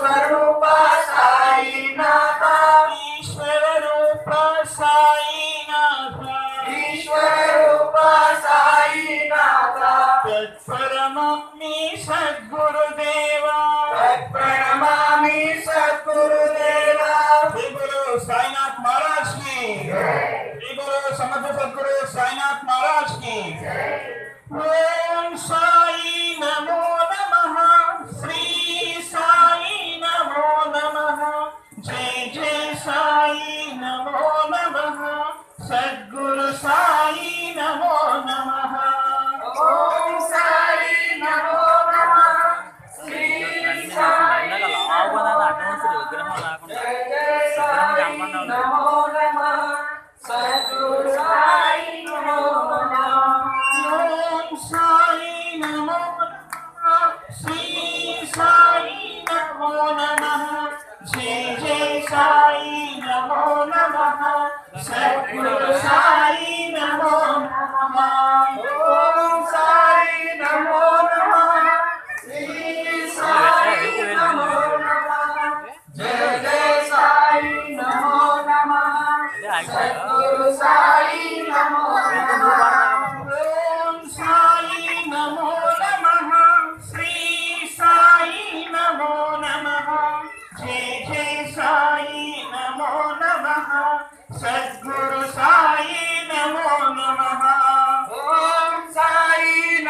విశ్వరూప సాయినాథ ఈశ్వరూప సాయినాథ ఈశ్వరూప సాయినాథ తత్పరమామి సద్గురుదేవా ప్రణమామి సద్గురుదేవా శ్రీ గురు సాయినాథ్ మహారాజ్ కి శ్రీ గురు సమర్థ సద్గురు సాయినాథ్ మహారాజ్ కి ఓం సాయి నమో నమః శ్రీ సాయి నమో నమః జై జై సాయి నమో నమః సద్గురు సాయి నమో నమః ఓం సాయి నమో నమః శ్రీ సాయి జయ జయ సాయి నమో నమః సద్గురు సాయి నమో నమః ఓం సాయి నమో నమః శ్రీ సాయి నమో నమః జై జై సాయి నమో నమః సద్గురు